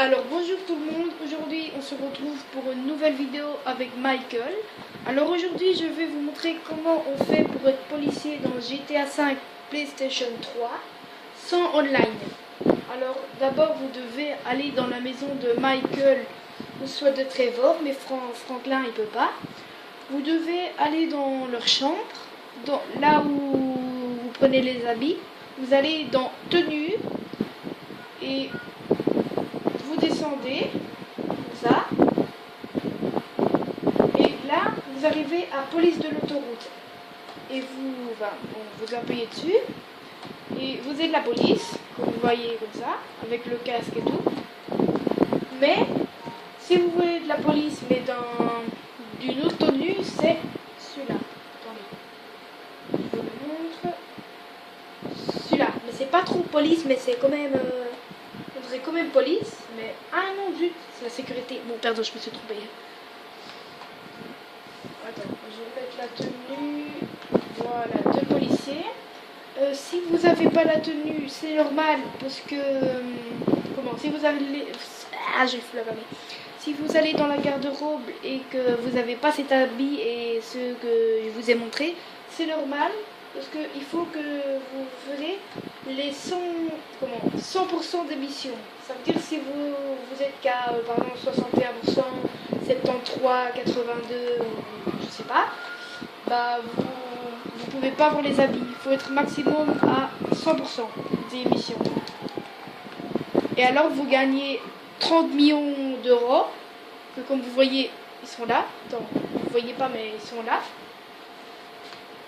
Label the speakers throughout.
Speaker 1: Alors bonjour tout le monde, aujourd'hui on se retrouve pour une nouvelle vidéo avec Michael. Alors aujourd'hui je vais vous montrer comment on fait pour être policier dans GTA 5 PlayStation 3 sans online. Alors d'abord vous devez aller dans la maison de Michael ou soit de Trevor, mais Franklin il peut pas. Vous devez aller dans leur chambre, là où vous prenez les habits. Vous allez dans tenue et vous descendez, comme ça, et là, vous arrivez à police de l'autoroute. Et vous appuyez dessus, et vous êtes la police, comme vous voyez comme ça, avec le casque et tout. Mais, si vous voulez de la police, mais d'une autre tenue, c'est celui-là. Attendez, je vous le montre. Celui-là, mais c'est pas trop police, mais c'est quand même... on dirait quand même police, mais ah non, zut, c'est la sécurité. Bon, pardon, je me suis trompée. Attends, je vais mettre la tenue. Voilà, deux policiers. Si vous n'avez pas la tenue, c'est normal, parce que... comment, si vous avez les... Ah, j'ai le flamme. Si vous allez dans la garde-robe et que vous n'avez pas cet habit et ce que je vous ai montré, c'est normal. Parce qu'il faut que vous ferez les 100% d'émissions. Ça veut dire si vous êtes qu'à par exemple 61%, 73, 82, je sais pas, bah vous pouvez pas avoir les habits. Il faut être maximum à 100% d'émissions. Et alors vous gagnez 30 millions d'euros, que comme vous voyez, ils sont là. Attends, vous voyez pas mais ils sont là.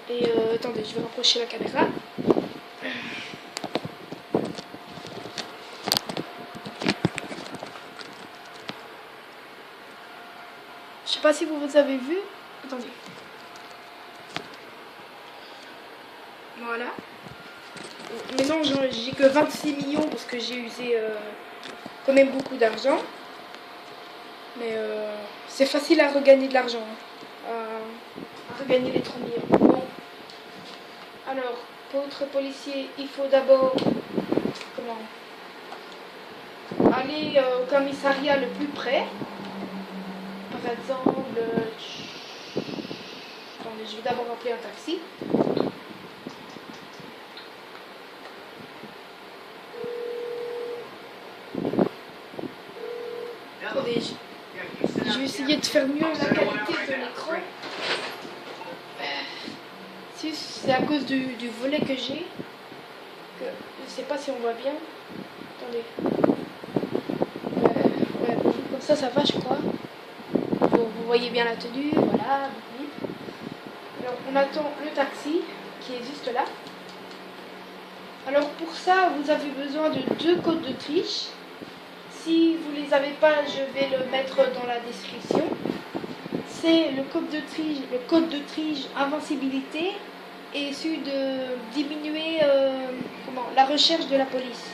Speaker 1: Et attendez, je vais rapprocher la caméra. Je sais pas si vous avez vu. Attendez. Voilà. Mais non, j'ai que 26 millions parce que j'ai usé quand même beaucoup d'argent. Mais c'est facile à regagner de l'argent. À regagner les 30 millions. Bon. Alors, pour être policier, il faut d'abord aller au commissariat le plus près. Par exemple, attendez, je vais d'abord appeler un taxi. Attendez, je vais essayer de faire mieux la qualité de l'écran. Si c'est à cause du volet que j'ai, que je sais pas si on voit bien. Attendez. Ouais, comme ça va, je crois. Bon, vous voyez bien la tenue, voilà. Alors, on attend le taxi qui est juste là. Alors, pour ça, vous avez besoin de 2 codes de triche. Si vous les avez pas, je vais le mettre dans la description. C'est le code de triche invincibilité et celui de diminuer la recherche de la police.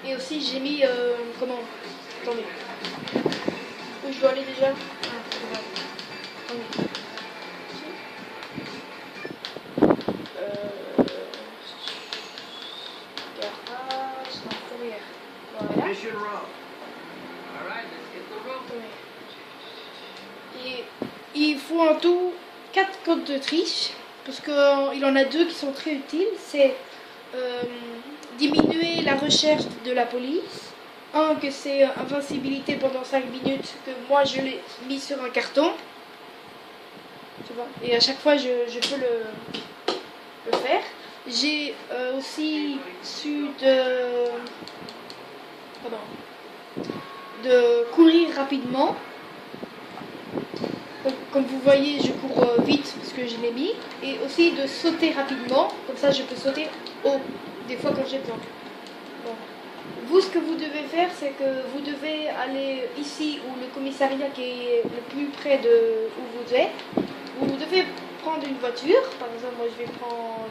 Speaker 1: Et aussi j'ai mis attendez. Où je dois aller déjà? Garage, fourrière. Voilà. Et il faut en tout 4 codes de triche, parce qu'il en a 2 qui sont très utiles. C'est diminuer la recherche de la police. Un, que c'est invincibilité pendant 5 minutes, que moi je l'ai mis sur un carton. Tu vois, et à chaque fois je peux le faire. J'ai aussi su de courir rapidement. Comme vous voyez, je cours vite parce que je l'ai mis. Et aussi de sauter rapidement. Comme ça, je peux sauter haut, des fois quand j'ai besoin. Bon. Vous, ce que vous devez faire, c'est que vous devez aller ici où le commissariat qui est le plus près de où vous êtes. Vous devez prendre une voiture. Par exemple, moi, je vais prendre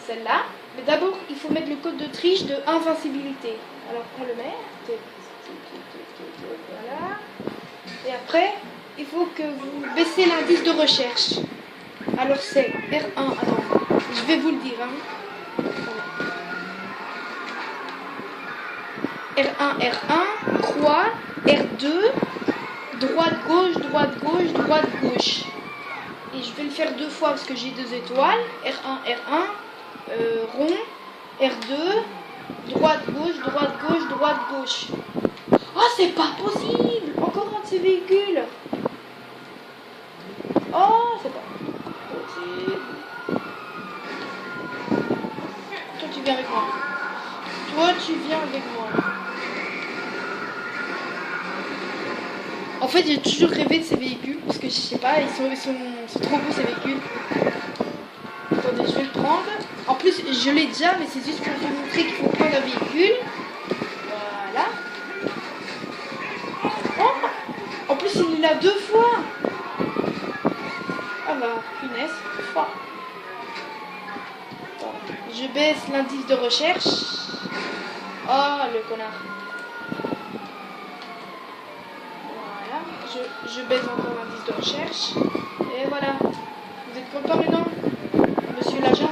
Speaker 1: celle-là. Mais d'abord, il faut mettre le code de triche de invincibilité. Alors, on le met. Voilà. Et après, il faut que vous baissez l'indice de recherche. Alors c'est R1. Attends, je vais vous le dire. R1, R1, croix, R2, droite, gauche, droite, gauche. Et je vais le faire 2 fois parce que j'ai 2 étoiles. R1, R1, rond, R2, droite, gauche, droite, gauche. Oh, c'est pas possible! Encore un de ces véhicules. Oh, c'est pas possible. Toi, tu viens avec moi. Toi, tu viens avec moi. En fait, j'ai toujours rêvé de ces véhicules parce que je sais pas, c'est trop beaux ces véhicules. Attendez, je vais le prendre. En plus, je l'ai déjà, mais c'est juste pour vous montrer qu'il faut prendre un véhicule. Voilà. Oh, en plus, il est là 2 fois. Ah bah, finesse, 3. Je baisse l'indice de recherche. Oh, le connard. Voilà, je baisse encore l'indice de recherche. Et voilà. Vous êtes content maintenant, monsieur l'agent?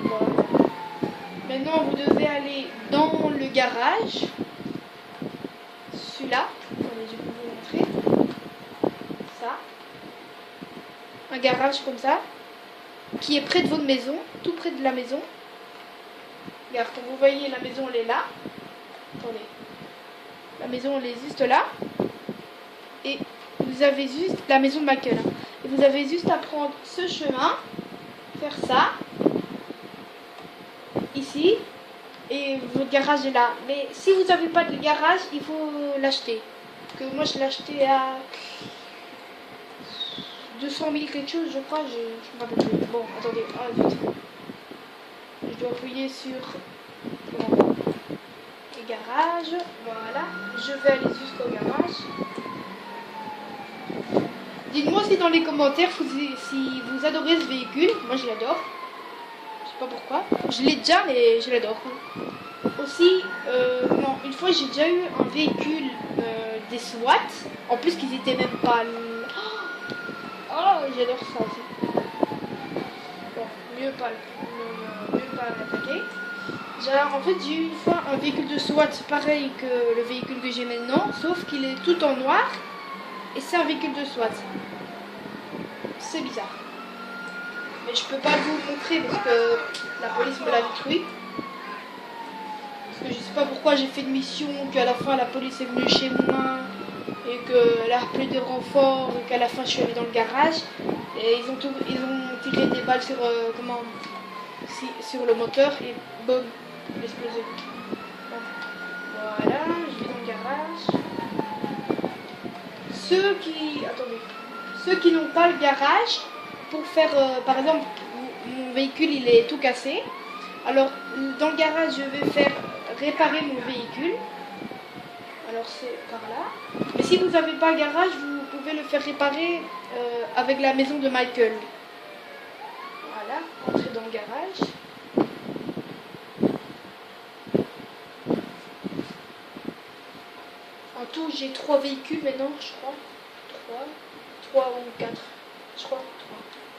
Speaker 1: Voilà. Maintenant, vous devez aller dans le garage. Celui-là. Attendez, je vais vous montrer. Ça. Un garage comme ça. Qui est près de votre maison. Tout près de la maison. Regarde, comme vous voyez, la maison, elle est là. Attendez. La maison, elle est juste là. Et vous avez juste la maison de Michael. Et vous avez juste à prendre ce chemin. Faire ça. Ici. Et votre garage est là. Mais si vous n'avez pas de garage, il faut l'acheter. Parce que moi, je l'ai acheté à 200 000 quelque chose, je crois. Je me rappelle plus. Bon, attendez. Ah, vite. Je dois appuyer sur les garages. Voilà. Je vais aller jusqu'au garage. Dites-moi aussi dans les commentaires si vous adorez ce véhicule. Moi, je l'adore. Je sais pas pourquoi. Je l'ai déjà, mais je l'adore. Aussi, non, une fois, j'ai déjà eu un véhicule des SWAT. En plus, qu'ils étaient même pas... Oh, j'adore ça aussi. Bon, mieux pas l'attaquer. En fait, j'ai eu une fois un véhicule de SWAT pareil que le véhicule que j'ai maintenant, sauf qu'il est tout en noir et c'est un véhicule de SWAT. C'est bizarre. Mais je peux pas vous le montrer parce que la police me l'a détruit. Parce que je sais pas pourquoi j'ai fait une mission, qu'à la fin la police est venue chez moi et qu'elle a appelé des renforts et qu'à la fin je suis allée dans le garage et ils ont tiré des balles sur sur le moteur et boum, l'explosé. Voilà, je vais dans le garage. Ceux qui n'ont pas le garage, pour faire, par exemple, mon véhicule il est tout cassé. Alors, dans le garage, je vais faire réparer mon véhicule. Alors, c'est par là. Mais si vous n'avez pas le garage, vous pouvez le faire réparer avec la maison de Michael. Voilà, entrez dans le garage. En tout, j'ai 3 véhicules maintenant, je crois. 3 ou 4. Je crois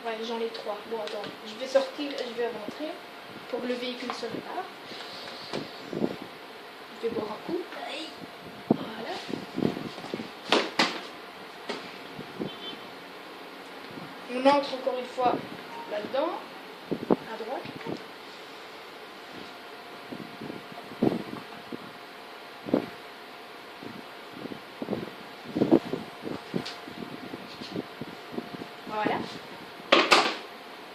Speaker 1: 3. Ouais, j'en ai 3. Bon, attends, je vais sortir et je vais rentrer pour que le véhicule se répare. Je vais boire un coup. Voilà. On entre encore une fois là-dedans, à droite. Voilà.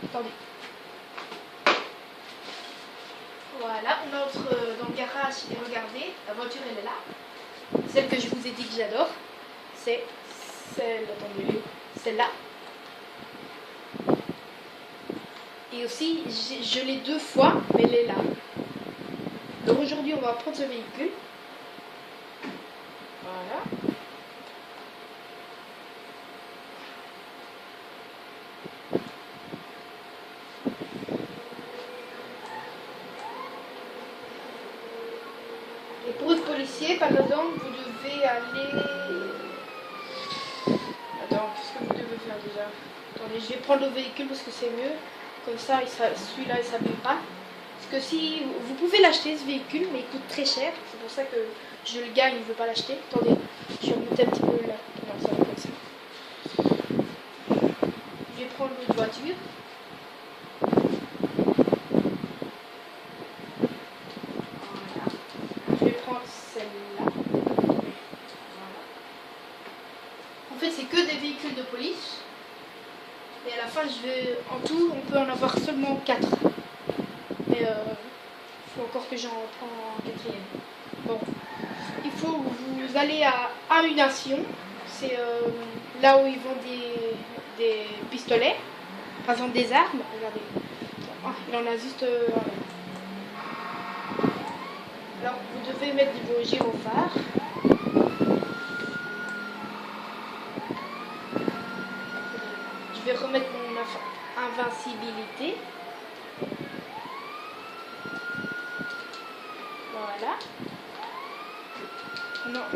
Speaker 1: Attendez. Voilà, on entre dans le garage et regardez, la voiture elle est là. Celle que je vous ai dit que j'adore, c'est celle, attendez, celle-là. Et aussi, je l'ai 2 fois, mais elle est là. Donc aujourd'hui, on va prendre ce véhicule. Voilà. Et pour être policier, par exemple, vous devez aller... Attends, qu'est-ce que vous devez faire déjà? Attendez, je vais prendre le véhicule parce que c'est mieux. Comme ça, celui-là, il ne s'abîme pas. Parce que si vous pouvez l'acheter ce véhicule, mais il coûte très cher. C'est pour ça que je le gagne, je ne veux pas l'acheter. Attendez, je vais remonter un petit peu là. Non, ça va comme ça. Je vais prendre l'autre voiture. Voilà. Je vais prendre celle-là. Voilà. En fait, c'est que des véhicules de police. Et à la fin, en tout, on peut en avoir seulement 4. Mais il faut encore que j'en prends un quatrième. Bon, il faut vous allez à Ammunition. C'est là où ils vendent des pistolets, par exemple des armes. Regardez, il en a juste. Alors, vous devez mettre vos gyrophares. Je vais remettre mon invincibilité. Voilà. Non.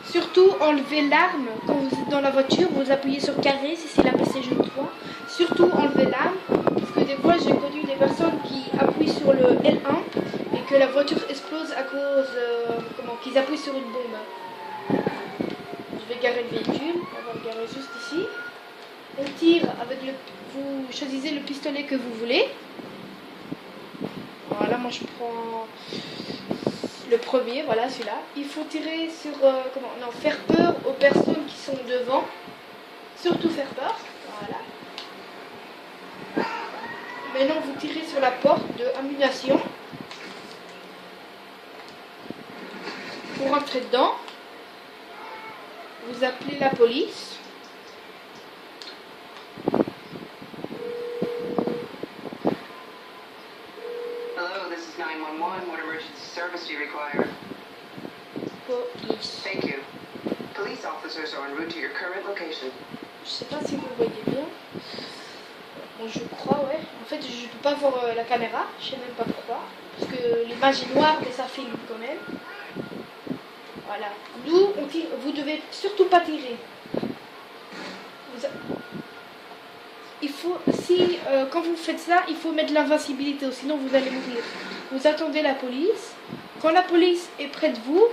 Speaker 1: Surtout enlevez l'arme quand vous êtes dans la voiture. Vous appuyez sur carré si c'est la PlayStation 3. Surtout enlevez l'arme. Parce que des fois j'ai connu des personnes qui appuient sur le L1 et que la voiture explose à cause qu'ils appuient sur une bombe. Je vais garer le véhicule. On va le garer juste ici. On tire avec vous choisissez le pistolet que vous voulez. Voilà, moi je prends le premier, voilà celui-là. Il faut tirer sur faire peur aux personnes qui sont devant. Surtout faire peur. Voilà. Maintenant vous tirez sur la porte de Ammunition. Vous rentrez dedans. Vous appelez la police.
Speaker 2: Hello, this is 911. What emergency service do you require?
Speaker 1: Police.
Speaker 2: Thank you. Police officers are en route to your current location.
Speaker 1: Je sais pas si vous voyez bien. Bon, je crois, ouais. En fait, je peux pas voir la caméra. Je sais même pas pourquoi. Parce que l'image est noire, mais ça filme quand même. Voilà. Nous, on tire. Vous devez surtout pas tirer. Il faut, quand vous faites ça, il faut mettre l'invincibilité, sinon vous allez mourir. Vous attendez la police. Quand la police est près de vous,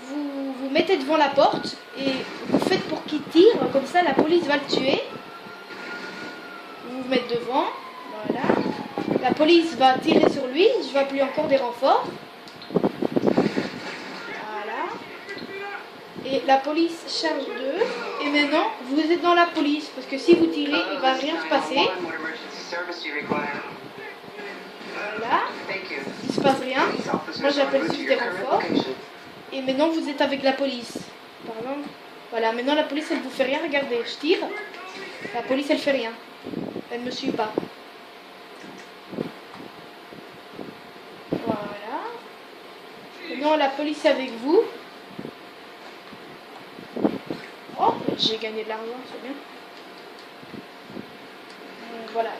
Speaker 1: vous mettez devant la porte et vous faites pour qu'il tire. Comme ça, la police va le tuer. Vous vous mettez devant. Voilà. La police va tirer sur lui. Je vais appeler encore des renforts. Voilà. Et la police charge d'eux. Et maintenant, vous êtes dans la police. Parce que si vous tirez, il ne va rien se passer. Voilà. Il ne se passe rien. Moi, j'appelle juste des renforts. Et maintenant, vous êtes avec la police. Par exemple. Voilà. Maintenant, la police, elle ne vous fait rien. Regardez, je tire. La police, elle fait rien. Elle ne me suit pas. Voilà. Maintenant, la police est avec vous. Oh, j'ai gagné de l'argent, c'est bien. Voilà,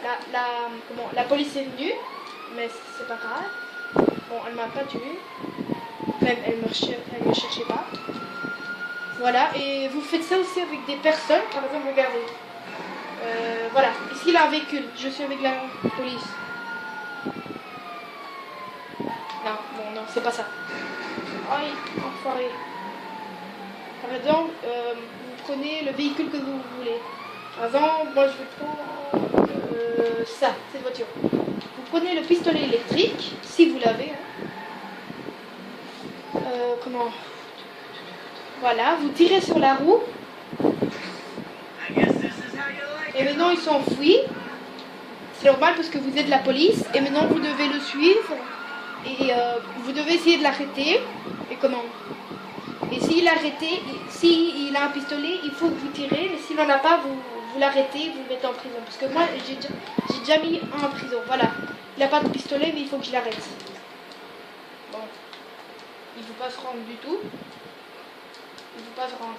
Speaker 1: la police est venue, mais c'est pas grave. Bon, elle m'a pas tué. Même, elle me cherchait pas. Voilà, et vous faites ça aussi avec des personnes. Par exemple, regardez. Voilà, ici il a un véhicule. Je suis avec la police. Non, bon, non, c'est pas ça. Aïe, enfoiré. Par exemple, vous prenez le véhicule que vous voulez. Par exemple, moi je vais prendre ça, cette voiture. Vous prenez le pistolet électrique, si vous l'avez. Hein. Comment? Voilà, vous tirez sur la roue. Et maintenant ils s'enfuient. C'est normal parce que vous êtes la police. Et maintenant vous devez le suivre. Et vous devez essayer de l'arrêter. Et comment? Et s'il a arrêté, s'il a un pistolet, il faut que vous tirez. Mais s'il n'en a pas, vous l'arrêtez, vous le mettez en prison. Parce que moi, j'ai déjà mis un en prison. Voilà. Il n'a pas de pistolet, mais il faut que je l'arrête. Bon. Il ne veut pas se rendre du tout. Il ne veut pas se rendre.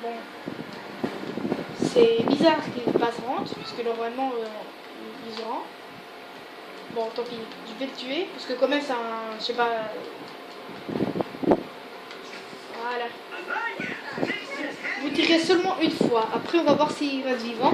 Speaker 1: Bon. C'est bizarre qu'il ne veut pas se rendre. Parce que normalement, il se rend. Bon, tant pis, je vais le tuer, parce que quand même c'est un... je sais pas... Voilà. Vous tirez seulement une fois, après on va voir s'il reste vivant.